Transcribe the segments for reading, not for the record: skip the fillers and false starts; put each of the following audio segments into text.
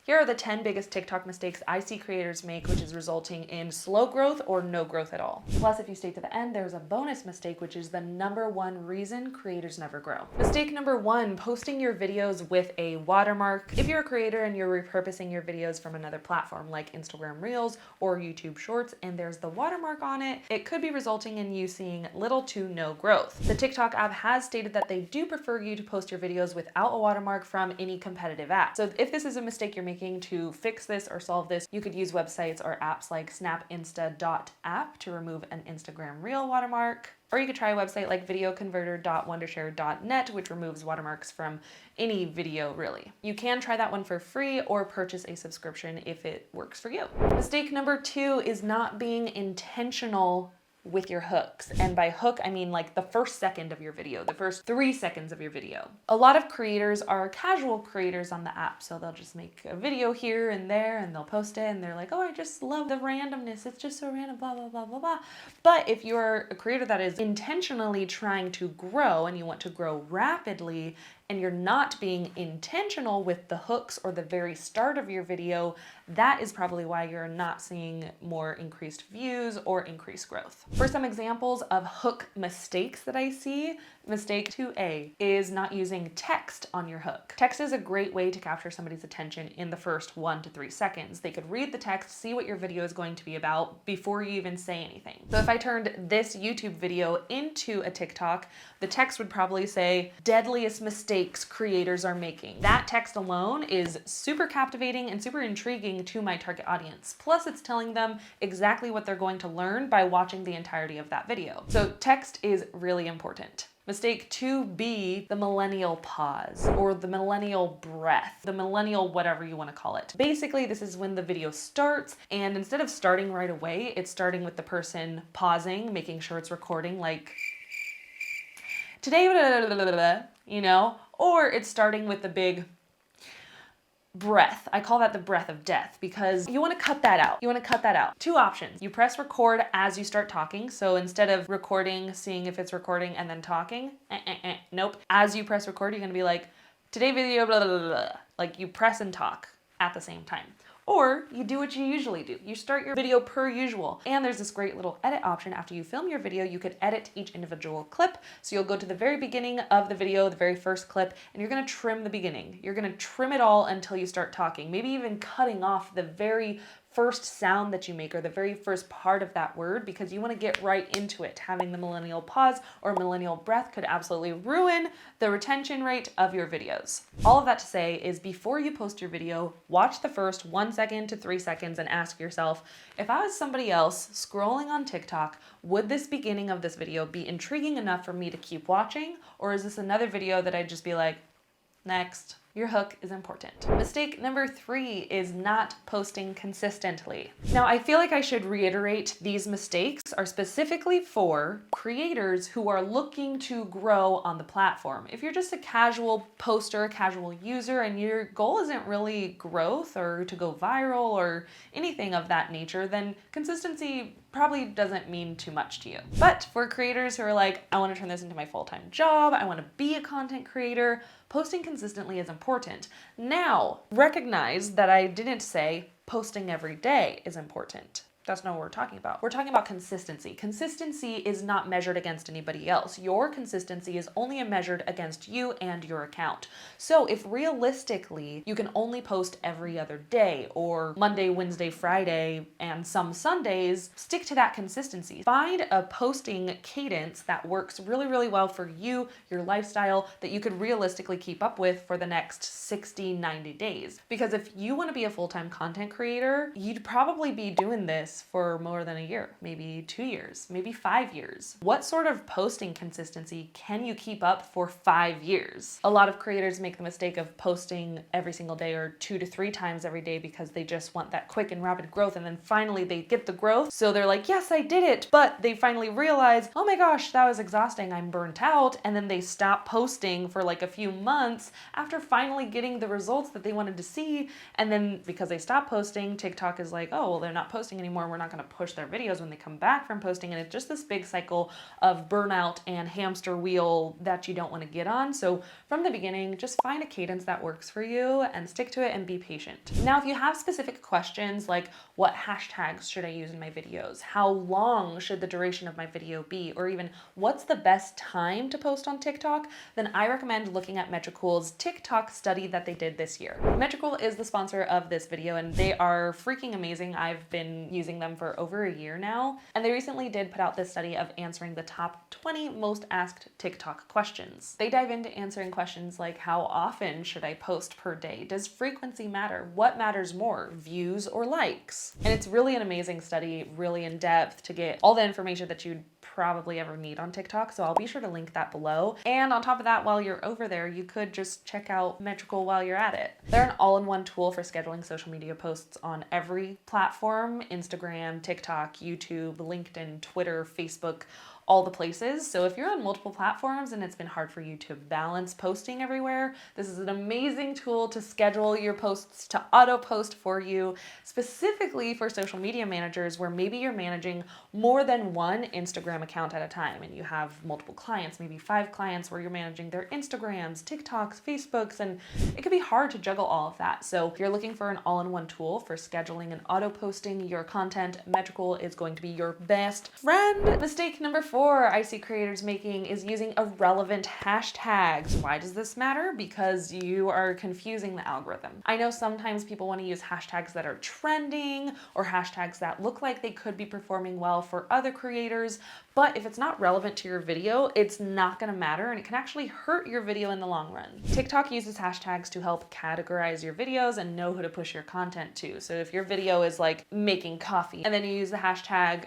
Here are the 10 biggest TikTok mistakes I see creators make, which is resulting in slow growth or no growth at all. Plus, if you stay to the end, there's a bonus mistake, which is the #1 reason creators never grow. Mistake #1, posting your videos with a watermark. If you're a creator and you're repurposing your videos from another platform like Instagram Reels or YouTube Shorts and there's the watermark on it, it could be resulting in you seeing little to no growth. The TikTok app has stated that they do prefer you to post your videos without a watermark from any competitive app. So if this is a mistake you're making, to fix this or solve this, you could use websites or apps like snapinsta.app to remove an Instagram Reel watermark. Or you could try a website like videoconverter.wondershare.net, which removes watermarks from any video, really. You can try that one for free or purchase a subscription if it works for you. Mistake #2 is not being intentional with your hooks. And by hook, I mean like the first second of your video, the first 3 seconds of your video. A lot of creators are casual creators on the app, so they'll just make a video here and there and they'll post it and they're like, oh, I just love the randomness. It's just so random, blah, blah, blah, blah, blah. But if you're a creator that is intentionally trying to grow and you want to grow rapidly, and you're not being intentional with the hooks or the very start of your video, that is probably why you're not seeing more increased views or increased growth. For some examples of hook mistakes that I see, mistake 2A is not using text on your hook. Text is a great way to capture somebody's attention in the first 1 to 3 seconds. They could read the text, see what your video is going to be about before you even say anything. So if I turned this YouTube video into a TikTok, the text would probably say, deadliest mistakes creators are making. That text alone is super captivating and super intriguing to my target audience. Plus it's telling them exactly what they're going to learn by watching the entirety of that video. So text is really important. Mistake 2B, the millennial pause or the millennial breath, the millennial whatever you want to call it. Basically, this is when the video starts and instead of starting right away, it's starting with the person pausing, making sure it's recording like today, you know, or it's starting with the big breath. I call that the breath of death because you want to cut that out. You want to cut that out. 2 options. You press record as you start talking. So instead of recording, seeing if it's recording and then talking, nope. As you press record, you're going to be like, today video, blah, blah, blah, blah. Like you press and talk at the same time. Or you do what you usually do. You start your video per usual. And there's this great little edit option. After you film your video, you could edit each individual clip. So you'll go to the very beginning of the video, the very first clip, and you're gonna trim the beginning. You're gonna trim it all until you start talking, maybe even cutting off the very first sound that you make or the very first part of that word because you want to get right into it. Having the millennial pause or millennial breath could absolutely ruin the retention rate of your videos. All of that to say is before you post your video, watch the first 1 second to 3 seconds and ask yourself, if I was somebody else scrolling on TikTok, would this beginning of this video be intriguing enough for me to keep watching? Or is this another video that I'd just be like, next? Your hook is important. Mistake #3 is not posting consistently. Now, I feel like I should reiterate these mistakes are specifically for creators who are looking to grow on the platform. If you're just a casual poster, a casual user, and your goal isn't really growth or to go viral or anything of that nature, then consistency probably doesn't mean too much to you. But for creators who are like, I want to turn this into my full-time job, I want to be a content creator, posting consistently is important. Now, recognize that I didn't say posting every day is important. That's not what we're talking about. We're talking about consistency. Consistency is not measured against anybody else. Your consistency is only measured against you and your account. So if realistically you can only post every other day or Monday, Wednesday, Friday, and some Sundays, stick to that consistency. Find a posting cadence that works really, really well for you, your lifestyle, that you could realistically keep up with for the next 60, 90 days. Because if you want to be a full-time content creator, you'd probably be doing this for more than a year, maybe 2 years, maybe 5 years. What sort of posting consistency can you keep up for 5 years? A lot of creators make the mistake of posting every single day or 2 to 3 times every day because they just want that quick and rapid growth, and then finally they get the growth. So they're like, yes, I did it. But they finally realize, oh my gosh, that was exhausting. I'm burnt out. And then they stop posting for like a few months after finally getting the results that they wanted to see. And then because they stopped posting, TikTok is like, oh, well, they're not posting anymore. we're not going to push their videos when they come back from posting. And it's just this big cycle of burnout and hamster wheel that you don't want to get on. So from the beginning, just find a cadence that works for you and stick to it and be patient. Now, if you have specific questions like what hashtags should I use in my videos? How long should the duration of my video be? Or even what's the best time to post on TikTok? Then I recommend looking at Metricool's TikTok study that they did this year. Metricool is the sponsor of this video and they are freaking amazing. I've been using them for over a year now. And they recently did put out this study of answering the top 20 most asked TikTok questions. They dive into answering questions like how often should I post per day? Does frequency matter? What matters more, views or likes? And it's really an amazing study, really in depth to get all the information that you'd probably ever need on TikTok. So I'll be sure to link that below. And on top of that, while you're over there, you could just check out Metricool while you're at it. They're an all-in-one tool for scheduling social media posts on every platform: Instagram, TikTok, YouTube, LinkedIn, Twitter, Facebook, all the places. So if you're on multiple platforms and it's been hard for you to balance posting everywhere, this is an amazing tool to schedule your posts to auto post for you, specifically for social media managers where maybe you're managing more than one Instagram account at a time and you have multiple clients, maybe 5 clients where you're managing their Instagrams, TikToks, Facebooks, and it can be hard to juggle all of that. So if you're looking for an all-in-one tool for scheduling and auto posting your content, Metricool is going to be your best friend. Mistake number 4 I see creators making is using irrelevant hashtags. Why does this matter? Because you are confusing the algorithm. I know sometimes people want to use hashtags that are trending or hashtags that look like they could be performing well for other creators, but if it's not relevant to your video, it's not going to matter and it can actually hurt your video in the long run. TikTok uses hashtags to help categorize your videos and know who to push your content to. So if your video is like making coffee and then you use the hashtag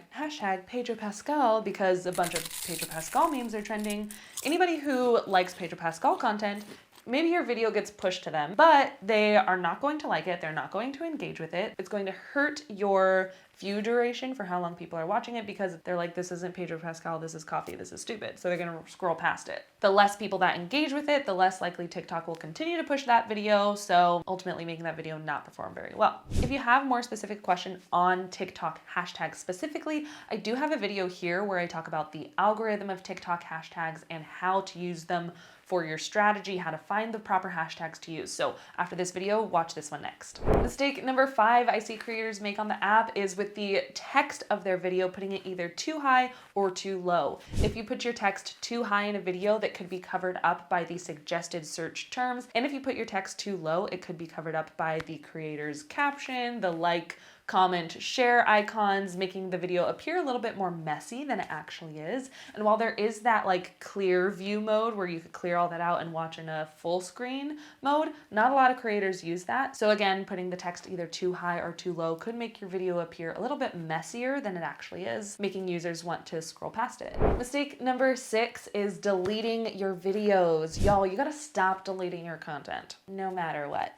Pedro Pascal because a bunch of Pedro Pascal memes are trending, anybody who likes Pedro Pascal content, maybe your video gets pushed to them, but they are not going to like it. They're not going to engage with it. It's going to hurt your view duration for how long people are watching it because they're like, this isn't Pedro Pascal, this is coffee, this is stupid. So they're going to scroll past it. The less people that engage with it, the less likely TikTok will continue to push that video. So ultimately making that video not perform very well. If you have more specific question on TikTok hashtags specifically, I do have a video here where I talk about the algorithm of TikTok hashtags and how to use them for your strategy, how to find the proper hashtags to use. So after this video, watch this one next. Mistake number 5 I see creators make on the app is with the text of their video, putting it either too high or too low. If you put your text too high in a video, that could be covered up by the suggested search terms. And if you put your text too low, it could be covered up by the creator's caption, the like, comment, share icons, making the video appear a little bit more messy than it actually is. And while there is that like clear view mode where you could clear all that out and watch in a full screen mode, not a lot of creators use that. So again, putting the text either too high or too low could make your video appear a little bit messier than it actually is, making users want to scroll past it. Mistake number 6 is deleting your videos. Y'all, you gotta stop deleting your content, no matter what.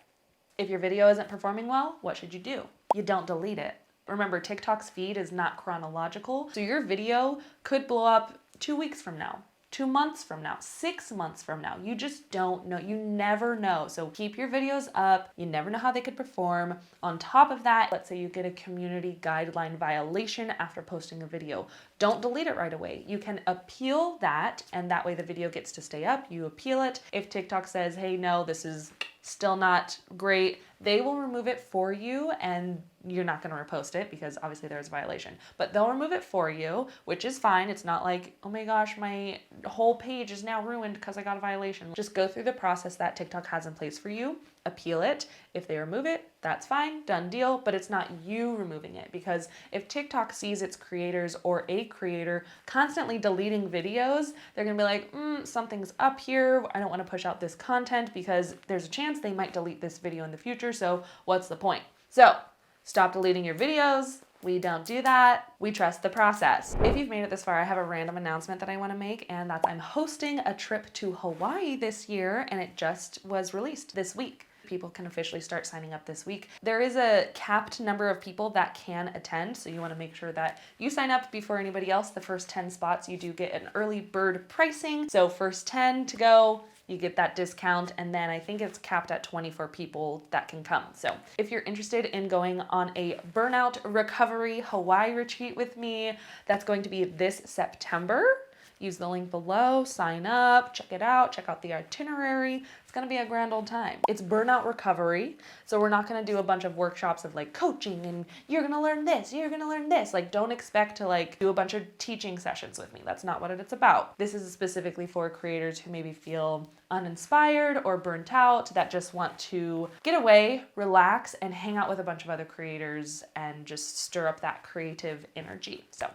If your video isn't performing well, what should you do? You don't delete it. Remember, TikTok's feed is not chronological, so your video could blow up 2 weeks from now, 2 months from now, 6 months from now. You just don't know. You never know. So keep your videos up. You never know how they could perform. On top of that, let's say you get a community guideline violation after posting a video. Don't delete it right away. You can appeal that, and that way the video gets to stay up. You appeal it. If TikTok says, hey, no, this is still not great, they will remove it for you and you're not going to repost it because obviously there's a violation. But they'll remove it for you, which is fine. It's not like, oh my gosh, my whole page is now ruined because I got a violation. Just go through the process that TikTok has in place for you, appeal it. If they remove it, that's fine, done deal, but it's not you removing it, because if TikTok sees its creators or a creator constantly deleting videos, they're gonna be like, something's up here. I don't want to push out this content because there's a chance they might delete this video in the future. So what's the point? So stop deleting your videos. We don't do that. We trust the process. If you've made it this far, I have a random announcement that I want to make, and that's I'm hosting a trip to Hawaii this year, and it just was released this week. People can officially start signing up this week. There is a capped number of people that can attend, so you want to make sure that you sign up before anybody else. The first 10 spots, you do get an early bird pricing. So first 10 to go, you get that discount, and then I think it's capped at 24 people that can come. So if you're interested in going on a burnout recovery Hawaii retreat with me, that's going to be this September. Use the link below, sign up, check it out, check out the itinerary. It's gonna be a grand old time. It's burnout recovery, so we're not gonna do a bunch of workshops of like coaching and you're gonna learn this, you're gonna learn this. Like, don't expect to like do a bunch of teaching sessions with me. That's not what it's about. This is specifically for creators who maybe feel uninspired or burnt out, that just want to get away, relax, and hang out with a bunch of other creators and just stir up that creative energy. So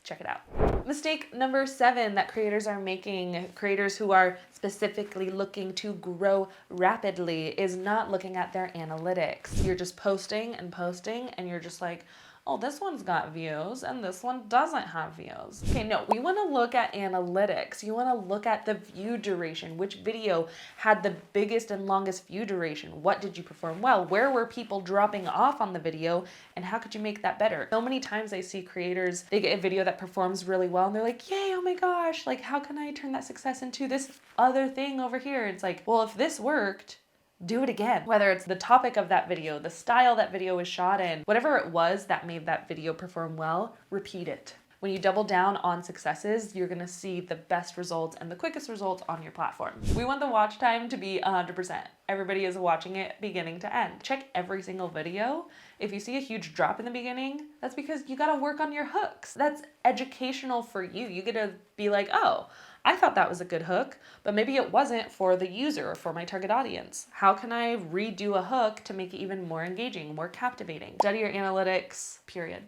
check it out. Mistake number 7 that creators are making, creators who are specifically looking to grow rapidly, is not looking at their analytics. You're just posting and posting and you're just like, oh, this one's got views and this one doesn't have views. Okay, no, we want to look at analytics. You want to look at the view duration. Which video had the biggest and longest view duration? What did you perform well? Where were people dropping off on the video? And how could you make that better? So many times I see creators, they get a video that performs really well and they're like, yay, oh my gosh, like how can I turn that success into this other thing over here? It's like, well, if this worked, do it again. Whether it's the topic of that video, the style that video was shot in, whatever it was that made that video perform well, repeat it. When you double down on successes, you're gonna see the best results and the quickest results on your platform. We want the watch time to be 100%. Everybody is watching it beginning to end. Check every single video. If you see a huge drop in the beginning, that's because you gotta work on your hooks. That's educational for you. You get to be like, oh, I thought that was a good hook, but maybe it wasn't for the user or for my target audience. How can I redo a hook to make it even more engaging, more captivating? Study your analytics, period.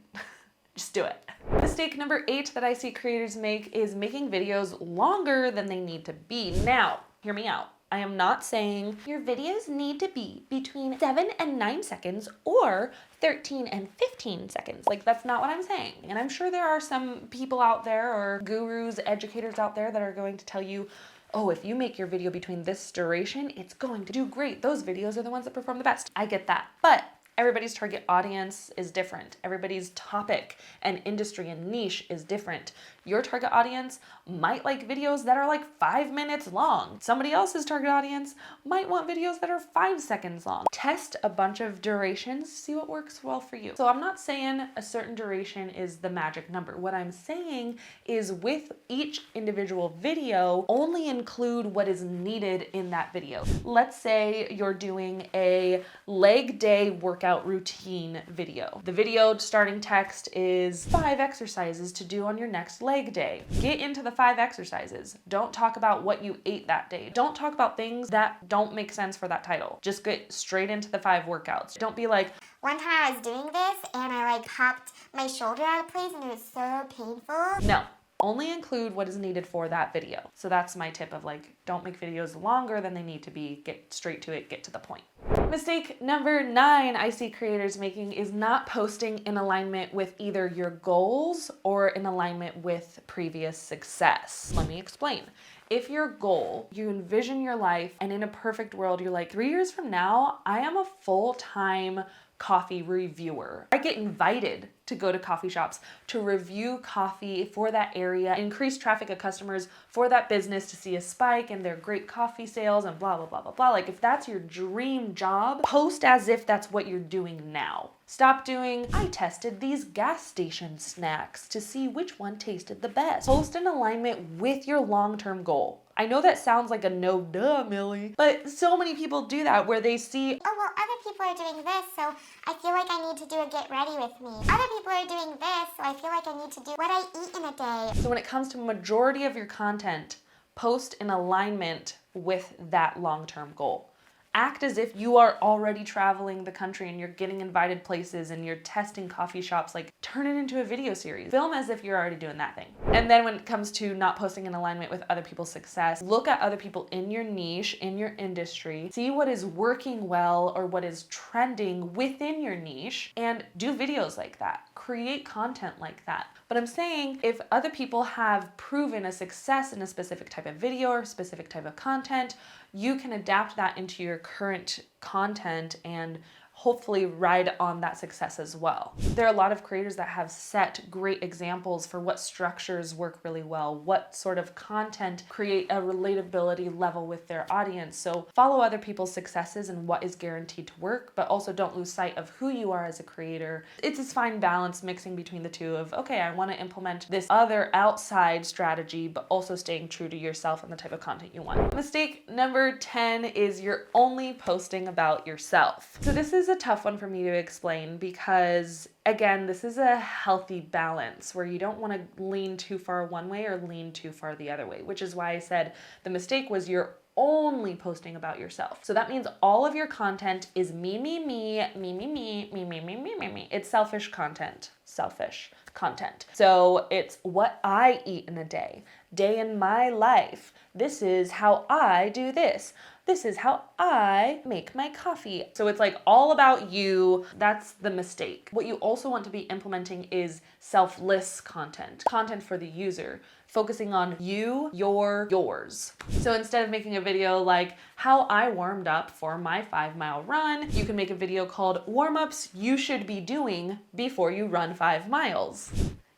Just do it. Mistake number 8 that I see creators make is making videos longer than they need to be. Now, hear me out. I am not saying your videos need to be between 7 and 9 seconds or 13 and 15 seconds. Like, that's not what I'm saying. And I'm sure there are some people out there or gurus, educators out there that are going to tell you, oh, if you make your video between this duration, it's going to do great. Those videos are the ones that perform the best. I get that. But everybody's target audience is different. Everybody's topic and industry and niche is different. Your target audience might like videos that are like 5 minutes long. Somebody else's target audience might want videos that are 5 seconds long. Test a bunch of durations, see what works well for you. So I'm not saying a certain duration is the magic number. What I'm saying is with each individual video, only include what is needed in that video. Let's say you're doing a leg day workout routine video. The video starting text is 5 exercises to do on your next leg day. Get into the 5 exercises. Don't talk about what you ate that day. Don't talk about things that don't make sense for that title. Just get straight into the 5 workouts. Don't be like, one time I was doing this and I like popped my shoulder out of place and it was so painful. no. Only include what is needed for that video. So that's my tip of like, don't make videos longer than they need to be. Get straight to it, get to the point. Mistake number 9 I see creators making is not posting in alignment with either your goals or in alignment with previous success. Let me explain. If your goal, you envision your life and in a perfect world, you're like, 3 years from now, I am a full-time coffee reviewer. I get invited to go to coffee shops to review coffee for that area, increase traffic of customers for that business to see a spike in their great coffee sales and blah, blah, blah, blah, blah. Like if that's your dream job, post as if that's what you're doing now. Stop doing, I tested these gas station snacks to see which one tasted the best. Post in alignment with your long-term goal. I know that sounds like a no duh, Millie, but so many people do that where they see, Oh, well, other people are doing this, so I feel like I need to do a get ready with me. Other people are doing this, so I feel like I need to do what I eat in a day. So when it comes to majority of your content, post in alignment with that long-term goal. Act as if you are already traveling the country and you're getting invited places and you're testing coffee shops. Like, turn it into a video series. Film as if you're already doing that thing. And then when it comes to not posting in alignment with other people's success, look at other people in your niche, in your industry, see what is working well or what is trending within your niche, and do videos like that. Create content like that. But I'm saying if other people have proven a success in a specific type of video or specific type of content, you can adapt that into your current content and hopefully ride on that success as well. There are a lot of creators that have set great examples for what structures work really well, what sort of content create a relatability level with their audience. So follow other people's successes and what is guaranteed to work, but also don't lose sight of who you are as a creator. It's this fine balance mixing between the two of, okay, I want to implement this other outside strategy, but also staying true to yourself and the type of content you want. Mistake number 10 is you're only posting about yourself. So this is a tough one for me to explain because, again, this is a healthy balance where you don't want to lean too far one way or lean too far the other way, which is why I said the mistake was you're only posting about yourself. So that means all of your content is me, me, me, me, me, me, me, me, me, me, me, me. It's selfish content. Selfish content. So it's what I eat in a day in my life. This is how I do this. This is how I make my coffee. So it's like all about you. That's the mistake. What you also want to be implementing is selfless content, content for the user, focusing on you, yours. So instead of making a video like how I warmed up for my 5-mile run, you can make a video called warm-ups you should be doing before you run 5 miles.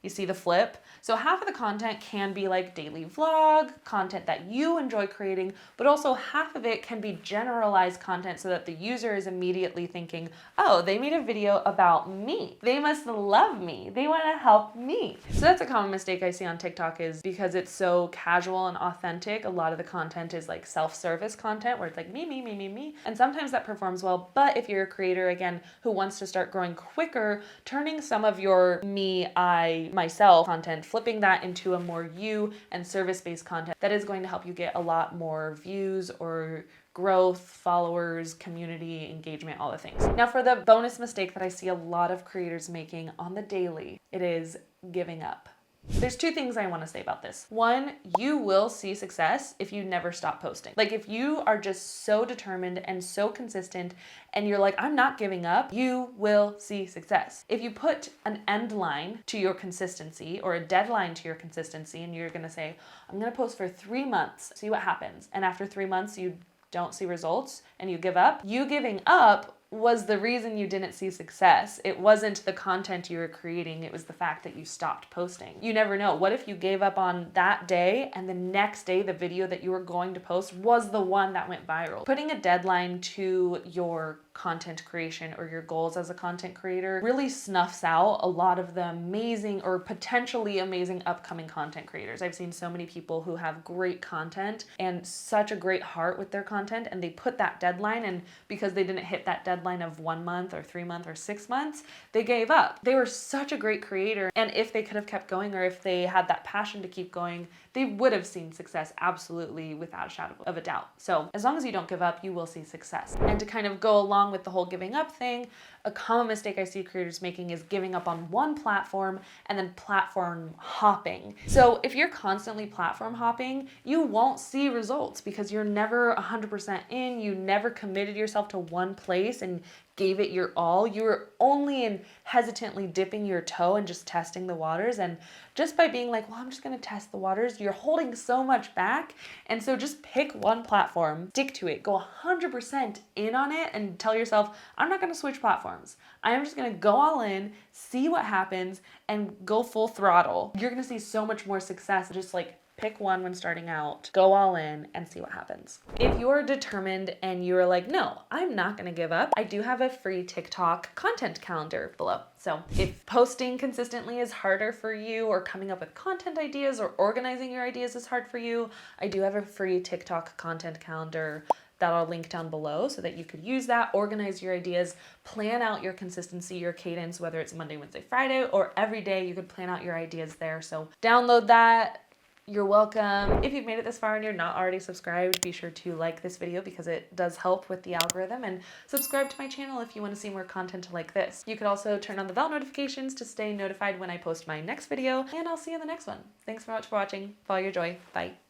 You see the flip? So half of the content can be like daily vlog, content that you enjoy creating, but also half of it can be generalized content so that the user is immediately thinking, oh, they made a video about me. They must love me. They want to help me. So that's a common mistake I see on TikTok is because it's so casual and authentic, a lot of the content is like self-service content where it's like me, me, me, me, me. And sometimes that performs well, but if you're a creator, again, who wants to start growing quicker, turning some of your me, I, myself content, flipping that into a more you and service-based content that is going to help you get a lot more views or growth, followers, community, engagement, all the things. Now for the bonus mistake that I see a lot of creators making on the daily, it is giving up. There's 2 things I want to say about this. One, you will see success if you never stop posting. Like if you are just so determined and so consistent and you're like, I'm not giving up, you will see success. If you put an end line to your consistency or a deadline to your consistency and you're going to say, I'm going to post for 3 months, see what happens. And after 3 months, you don't see results and you give up, you giving up was the reason you didn't see success. It wasn't the content you were creating, it was the fact that you stopped posting. You never know. What if you gave up on that day and the next day the video that you were going to post was the one that went viral? Putting a deadline to your content creation or your goals as a content creator really snuffs out a lot of the amazing or potentially amazing upcoming content creators. I've seen so many people who have great content and such a great heart with their content, and they put that deadline, and because they didn't hit that deadline of 1 month or 3 months or 6 months, they gave up. They were such a great creator, and if they could have kept going or if they had that passion to keep going, they would have seen success absolutely without a shadow of a doubt. So as long as you don't give up, you will see success. And to kind of go along with the whole giving up thing, a common mistake I see creators making is giving up on one platform and then platform hopping. So if you're constantly platform hopping, you won't see results because you're never 100% in, you never committed yourself to one place and gave it your all. You were only in hesitantly dipping your toe and just testing the waters. And just by being like, well, I'm just gonna test the waters, you're holding so much back. And so just pick one platform, stick to it, go 100% in on it and tell yourself, I'm not gonna switch platforms. I'm just gonna go all in, see what happens, and go full throttle. You're gonna see so much more success just like pick one when starting out, go all in, and see what happens. If you're determined and you're like, no, I'm not gonna give up, I do have a free TikTok content calendar below. So if posting consistently is harder for you, or coming up with content ideas, or organizing your ideas is hard for you, I do have a free TikTok content calendar that I'll link down below so that you could use that, organize your ideas, plan out your consistency, your cadence, whether it's Monday, Wednesday, Friday, or every day, you could plan out your ideas there. So download that. You're welcome. If you've made it this far and you're not already subscribed, be sure to like this video because it does help with the algorithm, and subscribe to my channel if you want to see more content like this. You could also turn on the bell notifications to stay notified when I post my next video, and I'll see you in the next one. Thanks so much for watching. Follow your joy. Bye.